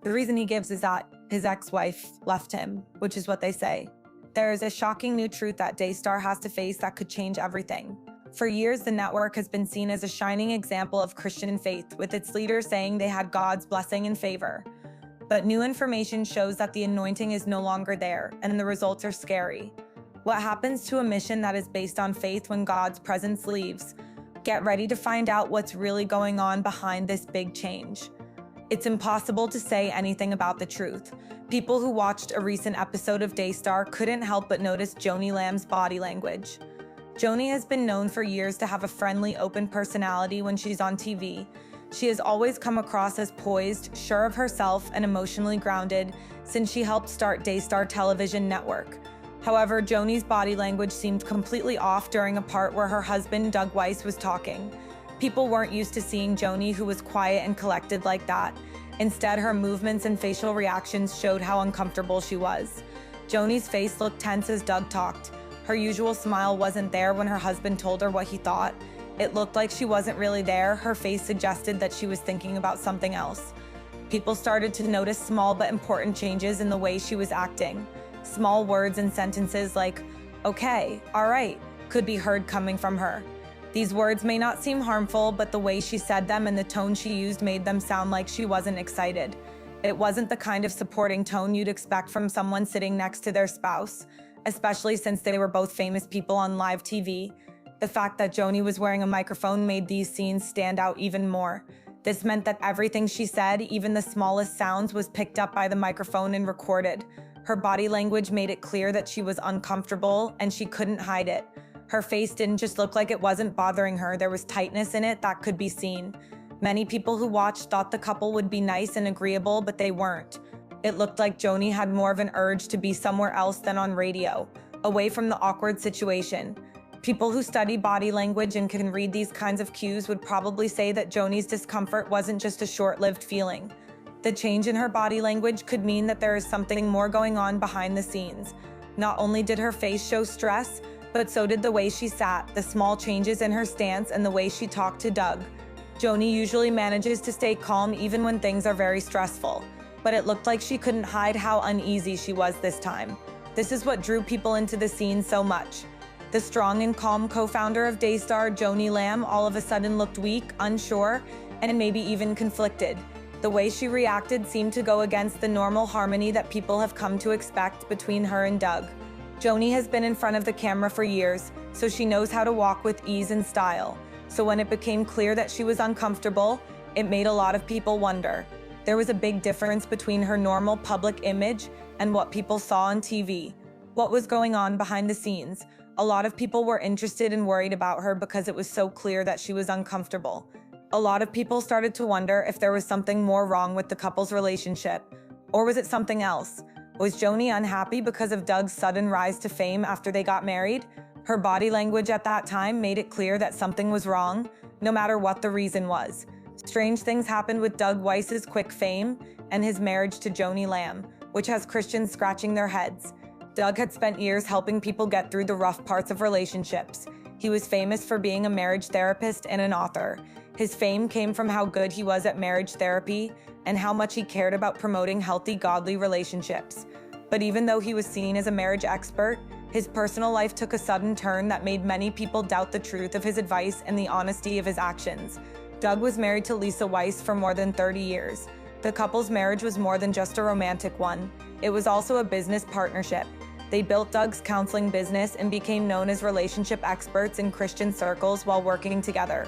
The reason he gives is that his ex-wife left him, which is what they say. There is a shocking new truth that Daystar has to face that could change everything. For years, the network has been seen as a shining example of Christian faith, with its leaders saying they had God's blessing and favor. But new information shows that the anointing is no longer there, and the results are scary. What happens to a mission that is based on faith when God's presence leaves? Get ready to find out what's really going on behind this big change. It's impossible to say anything about the truth. People who watched a recent episode of Daystar couldn't help but notice Joni Lamb's body language. Joni has been known for years to have a friendly, open personality when she's on TV. She has always come across as poised, sure of herself, and emotionally grounded since she helped start Daystar television network. However, Joni's body language seemed completely off during a part where her husband, Doug Weiss, was talking. People weren't used to seeing Joni, who was quiet and collected like that. Instead, her movements and facial reactions showed how uncomfortable she was. Joni's face looked tense as Doug talked. Her usual smile wasn't there when her husband told her what he thought. It looked like she wasn't really there. Her face suggested that she was thinking about something else. People started to notice small but important changes in the way she was acting. Small words and sentences like, "okay," "all right," could be heard coming from her. These words may not seem harmful, but the way she said them and the tone she used made them sound like she wasn't excited. It wasn't the kind of supporting tone you'd expect from someone sitting next to their spouse, especially since they were both famous people on live TV. The fact that Joni was wearing a microphone made these scenes stand out even more. This meant that everything she said, even the smallest sounds, was picked up by the microphone and recorded. Her body language made it clear that she was uncomfortable, and she couldn't hide it. Her face didn't just look like it wasn't bothering her, there was tightness in it that could be seen. Many people who watched thought the couple would be nice and agreeable, but they weren't. It looked like Joni had more of an urge to be somewhere else than on radio, away from the awkward situation. People who study body language and can read these kinds of cues would probably say that Joni's discomfort wasn't just a short-lived feeling. The change in her body language could mean that there is something more going on behind the scenes. Not only did her face show stress, but so did the way she sat, the small changes in her stance, and the way she talked to Doug. Joni usually manages to stay calm even when things are very stressful, but it looked like she couldn't hide how uneasy she was this time. This is what drew people into the scene so much. The strong and calm co-founder of Daystar, Joni Lamb, all of a sudden looked weak, unsure, and maybe even conflicted. The way she reacted seemed to go against the normal harmony that people have come to expect between her and Doug. Joni has been in front of the camera for years, so she knows how to walk with ease and style. So when it became clear that she was uncomfortable, it made a lot of people wonder. There was a big difference between her normal public image and what people saw on TV. What was going on behind the scenes? A lot of people were interested and worried about her because it was so clear that she was uncomfortable. A lot of people started to wonder if there was something more wrong with the couple's relationship. Or was it something else? Was Joni unhappy because of Doug's sudden rise to fame after they got married? Her body language at that time made it clear that something was wrong, no matter what the reason was. Strange things happened with Doug Weiss's quick fame and his marriage to Joni Lamb, which has Christians scratching their heads. Doug had spent years helping people get through the rough parts of relationships. He was famous for being a marriage therapist and an author. His fame came from how good he was at marriage therapy and how much he cared about promoting healthy, godly relationships. But even though he was seen as a marriage expert, his personal life took a sudden turn that made many people doubt the truth of his advice and the honesty of his actions. Doug was married to Lisa Weiss for more than 30 years. The couple's marriage was more than just a romantic one. It was also a business partnership. They built Doug's counseling business and became known as relationship experts in Christian circles while working together.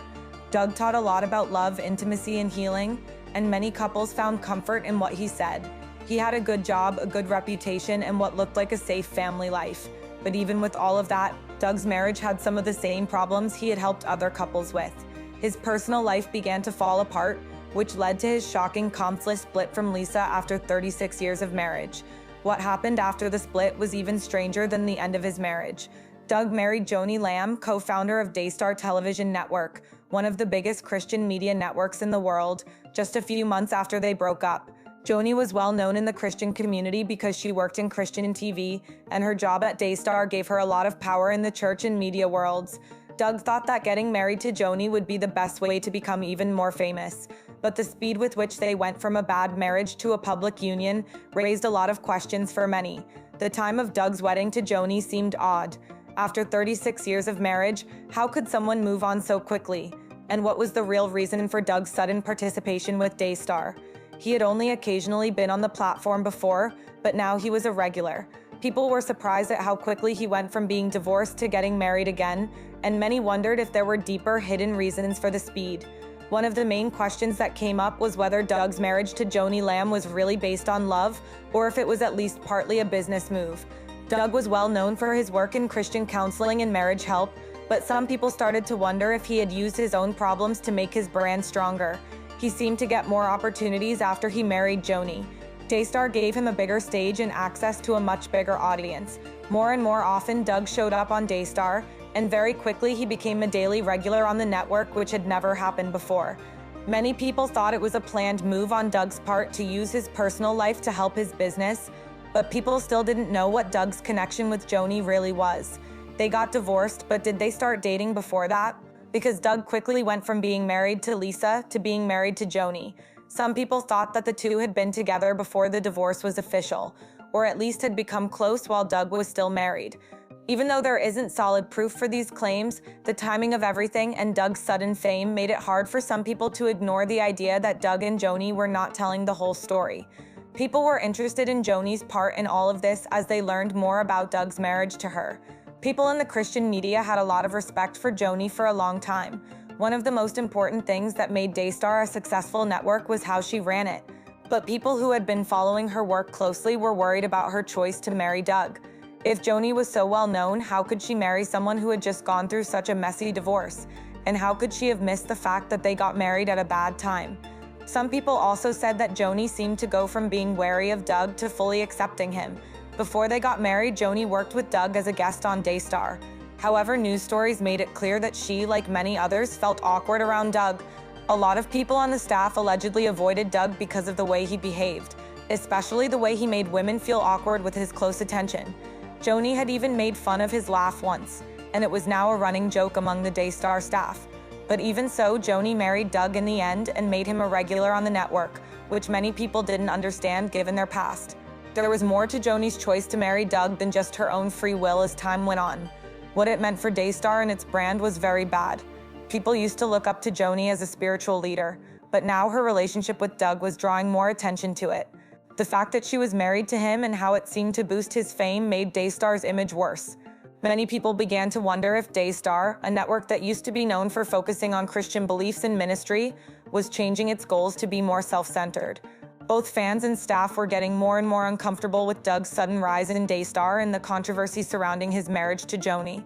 Doug taught a lot about love, intimacy, and healing, and many couples found comfort in what he said. He had a good job, a good reputation, and what looked like a safe family life. But even with all of that, Doug's marriage had some of the same problems he had helped other couples with. His personal life began to fall apart, which led to his shocking conflict split from Lisa after 36 years of marriage. What happened after the split was even stranger than the end of his marriage. Doug married Joni Lamb, co-founder of Daystar Television Network, one of the biggest Christian media networks in the world, just a few months after they broke up. Joni was well known in the Christian community because she worked in Christian TV, and her job at Daystar gave her a lot of power in the church and media worlds. Doug thought that getting married to Joni would be the best way to become even more famous, but the speed with which they went from a bad marriage to a public union raised a lot of questions for many. The time of Doug's wedding to Joni seemed odd. After 36 years of marriage, how could someone move on so quickly? And what was the real reason for Doug's sudden participation with Daystar? He had only occasionally been on the platform before, but now he was a regular. People were surprised at how quickly he went from being divorced to getting married again, and many wondered if there were deeper, hidden reasons for the speed. One of the main questions that came up was whether Doug's marriage to Joni Lamb was really based on love, or if it was at least partly a business move. Doug was well known for his work in Christian counseling and marriage help, but some people started to wonder if he had used his own problems to make his brand stronger. He seemed to get more opportunities after he married Joni. Daystar gave him a bigger stage and access to a much bigger audience. More and more often, Doug showed up on Daystar, and very quickly he became a daily regular on the network, which had never happened before. Many people thought it was a planned move on Doug's part to use his personal life to help his business, but people still didn't know what Doug's connection with Joni really was. They got divorced, but did they start dating before that? Because Doug quickly went from being married to Lisa to being married to Joni. Some people thought that the two had been together before the divorce was official, or at least had become close while Doug was still married. Even though there isn't solid proof for these claims, the timing of everything and Doug's sudden fame made it hard for some people to ignore the idea that Doug and Joni were not telling the whole story. People were interested in Joni's part in all of this as they learned more about Doug's marriage to her. People in the Christian media had a lot of respect for Joni for a long time. One of the most important things that made Daystar a successful network was how she ran it. But people who had been following her work closely were worried about her choice to marry Doug. If Joni was so well known, how could she marry someone who had just gone through such a messy divorce? And how could she have missed the fact that they got married at a bad time? Some people also said that Joni seemed to go from being wary of Doug to fully accepting him. Before they got married, Joni worked with Doug as a guest on Daystar. However, news stories made it clear that she, like many others, felt awkward around Doug. A lot of people on the staff allegedly avoided Doug because of the way he behaved, especially the way he made women feel awkward with his close attention. Joni had even made fun of his laugh once, and it was now a running joke among the Daystar staff. But even so, Joni married Doug in the end and made him a regular on the network, which many people didn't understand given their past. There was more to Joni's choice to marry Doug than just her own free will as time went on. What it meant for Daystar and its brand was very bad. People used to look up to Joni as a spiritual leader, but now her relationship with Doug was drawing more attention to it. The fact that she was married to him and how it seemed to boost his fame made Daystar's image worse. Many people began to wonder if Daystar, a network that used to be known for focusing on Christian beliefs and ministry, was changing its goals to be more self-centered. Both fans and staff were getting more and more uncomfortable with Doug's sudden rise in Daystar and the controversy surrounding his marriage to Joni.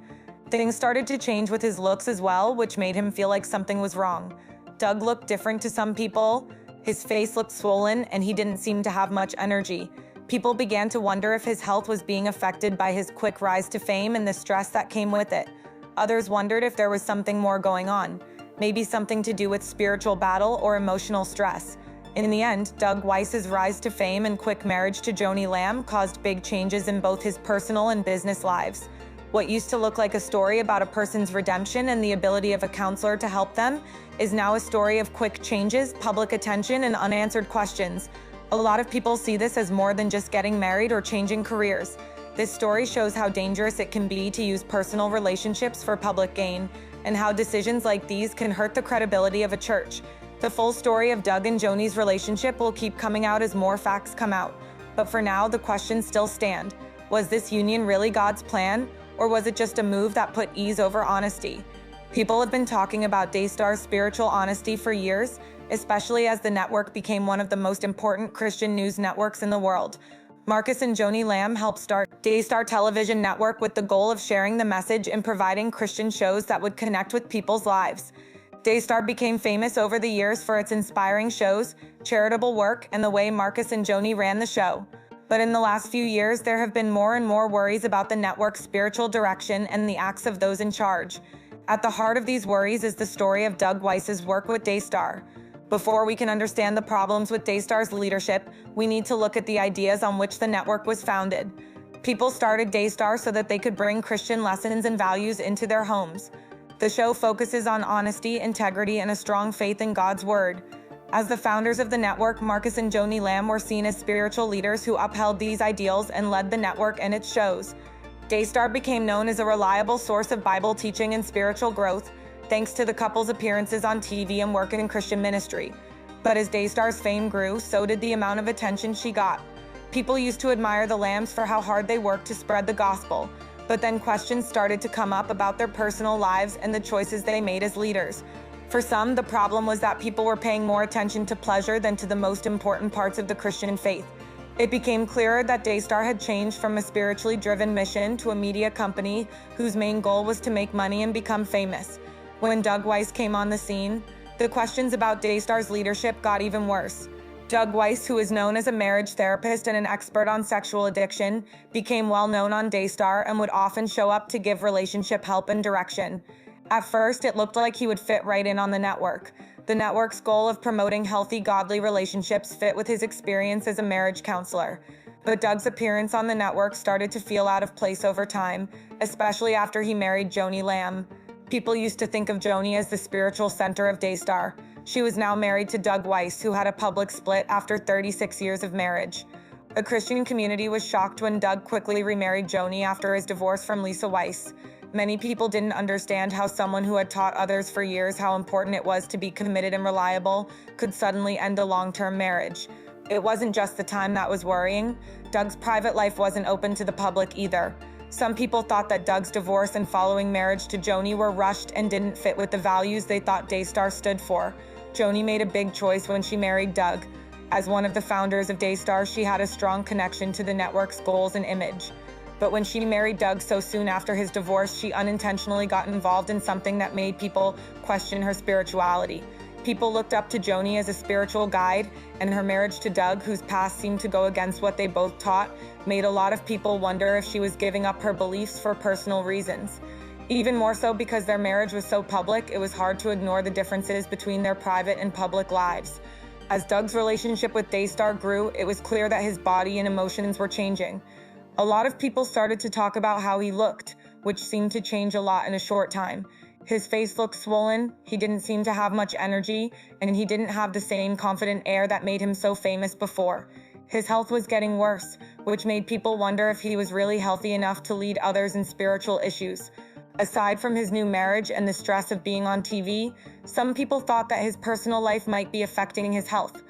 Things started to change with his looks as well, which made him feel like something was wrong. Doug looked different to some people. His face looked swollen, and he didn't seem to have much energy. People began to wonder if his health was being affected by his quick rise to fame and the stress that came with it. Others wondered if there was something more going on, maybe something to do with spiritual battle or emotional stress. In the end, Doug Weiss's rise to fame and quick marriage to Joni Lamb caused big changes in both his personal and business lives. What used to look like a story about a person's redemption and the ability of a counselor to help them is now a story of quick changes, public attention, and unanswered questions. A lot of people see this as more than just getting married or changing careers. This story shows how dangerous it can be to use personal relationships for public gain, and how decisions like these can hurt the credibility of a church. The full story of Doug and Joni's relationship will keep coming out as more facts come out. But for now, the questions still stand. Was this union really God's plan? Or was it just a move that put ease over honesty? People have been talking about Daystar's spiritual honesty for years, especially as the network became one of the most important Christian news networks in the world. Marcus and Joni Lamb helped start Daystar Television Network with the goal of sharing the message and providing Christian shows that would connect with people's lives. Daystar became famous over the years for its inspiring shows, charitable work, and the way Marcus and Joni ran the show. But in the last few years, there have been more and more worries about the network's spiritual direction and the acts of those in charge. At the heart of these worries is the story of Doug Weiss's work with Daystar. Before we can understand the problems with Daystar's leadership, we need to look at the ideas on which the network was founded. People started Daystar so that they could bring Christian lessons and values into their homes. The show focuses on honesty, integrity, and a strong faith in God's word. As the founders of the network, Marcus and Joni Lamb were seen as spiritual leaders who upheld these ideals and led the network and its shows. Daystar became known as a reliable source of Bible teaching and spiritual growth, thanks to the couple's appearances on TV and work in Christian ministry. But as Daystar's fame grew, so did the amount of attention she got. People used to admire the Lambs for how hard they worked to spread the gospel, but then questions started to come up about their personal lives and the choices they made as leaders. For some, the problem was that people were paying more attention to pleasure than to the most important parts of the Christian faith. It became clearer that Daystar had changed from a spiritually driven mission to a media company whose main goal was to make money and become famous. When Doug Weiss came on the scene, the questions about Daystar's leadership got even worse. Doug Weiss, who is known as a marriage therapist and an expert on sexual addiction, became well known on Daystar and would often show up to give relationship help and direction. At first, it looked like he would fit right in on the network. The network's goal of promoting healthy, godly relationships fit with his experience as a marriage counselor. But Doug's appearance on the network started to feel out of place over time, especially after he married Joni Lamb. People used to think of Joni as the spiritual center of Daystar. She was now married to Doug Weiss, who had a public split after 36 years of marriage. A Christian community was shocked when Doug quickly remarried Joni after his divorce from Lisa Weiss. Many people didn't understand how someone who had taught others for years how important it was to be committed and reliable could suddenly end a long-term marriage. It wasn't just the time that was worrying. Doug's private life wasn't open to the public either. Some people thought that Doug's divorce and following marriage to Joni were rushed and didn't fit with the values they thought Daystar stood for. Joni made a big choice when she married Doug. As one of the founders of Daystar, she had a strong connection to the network's goals and image. But when she married Doug so soon after his divorce, she unintentionally got involved in something that made people question her spirituality. People looked up to Joni as a spiritual guide, and her marriage to Doug, whose past seemed to go against what they both taught, made a lot of people wonder if she was giving up her beliefs for personal reasons. Even more so because their marriage was so public, it was hard to ignore the differences between their private and public lives. As Doug's relationship with Daystar grew, it was clear that his body and emotions were changing. A lot of people started to talk about how he looked, which seemed to change a lot in a short time. His face looked swollen, he didn't seem to have much energy, and he didn't have the same confident air that made him so famous before. His health was getting worse, which made people wonder if he was really healthy enough to lead others in spiritual issues. Aside from his new marriage and the stress of being on TV, some people thought that his personal life might be affecting his health.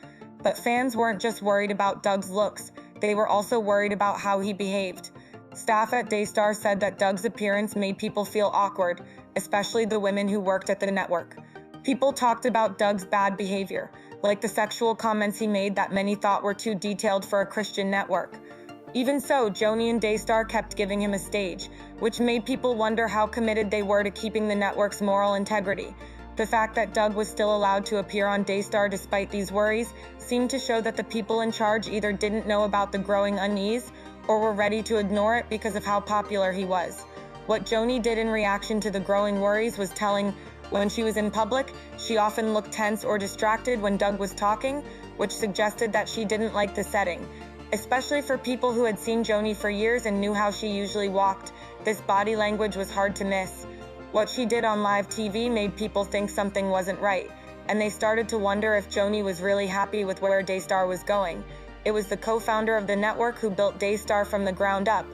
But fans weren't just worried about Doug's looks. They were also worried about how he behaved. Staff at Daystar said that Doug's appearance made people feel awkward, especially the women who worked at the network. People talked about Doug's bad behavior, like the sexual comments he made that many thought were too detailed for a Christian network. Even so, Joni and Daystar kept giving him a stage, which made people wonder how committed they were to keeping the network's moral integrity. The fact that Doug was still allowed to appear on Daystar despite these worries seemed to show that the people in charge either didn't know about the growing unease or were ready to ignore it because of how popular he was. What Joni did in reaction to the growing worries was telling. When she was in public, she often looked tense or distracted when Doug was talking, which suggested that she didn't like the setting. Especially for people who had seen Joni for years and knew how she usually walked, this body language was hard to miss. What she did on live TV made people think something wasn't right, and they started to wonder if Joni was really happy with where Daystar was going. It was the co-founder of the network who built Daystar from the ground up.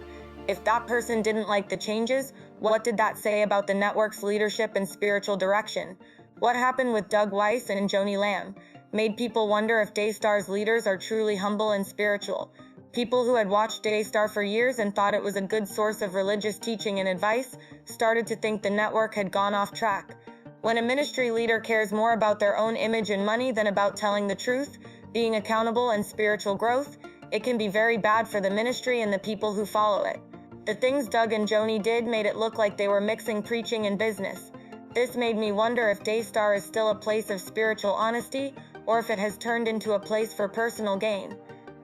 If that person didn't like the changes, what did that say about the network's leadership and spiritual direction? What happened with Doug Weiss and Joni Lamb made people wonder if Daystar's leaders are truly humble and spiritual. People who had watched Daystar for years and thought it was a good source of religious teaching and advice started to think the network had gone off track. When a ministry leader cares more about their own image and money than about telling the truth, being accountable, and spiritual growth, it can be very bad for the ministry and the people who follow it. The things Doug and Joni did made it look like they were mixing preaching and business. This made me wonder if Daystar is still a place of spiritual honesty, or if it has turned into a place for personal gain.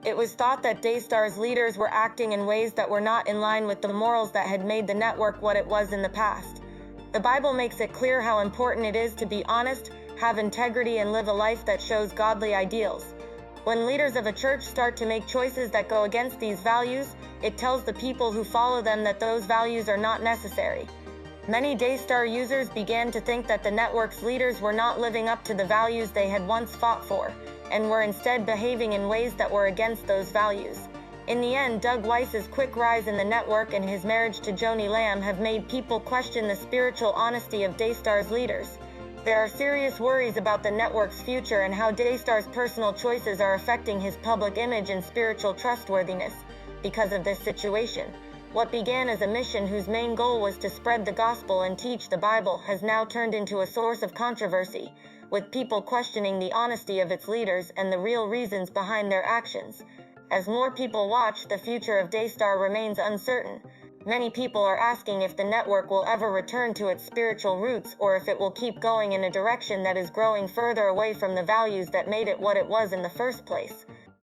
It was thought that Daystar's leaders were acting in ways that were not in line with the morals that had made the network what it was in the past. The Bible makes it clear how important it is to be honest, have integrity, and live a life that shows godly ideals. When leaders of a church start to make choices that go against these values, it tells the people who follow them that those values are not necessary. Many Daystar users began to think that the network's leaders were not living up to the values they had once fought for, and were instead behaving in ways that were against those values. In the end, Doug Weiss's quick rise in the network and his marriage to Joni Lamb have made people question the spiritual honesty of Daystar's leaders. There are serious worries about the network's future and how Daystar's personal choices are affecting his public image and spiritual trustworthiness. Because of this situation, what began as a mission whose main goal was to spread the gospel and teach the Bible has now turned into a source of controversy, with people questioning the honesty of its leaders and the real reasons behind their actions. As more people watch, the future of Daystar remains uncertain. Many people are asking if the network will ever return to its spiritual roots or if it will keep going in a direction that is growing further away from the values that made it what it was in the first place.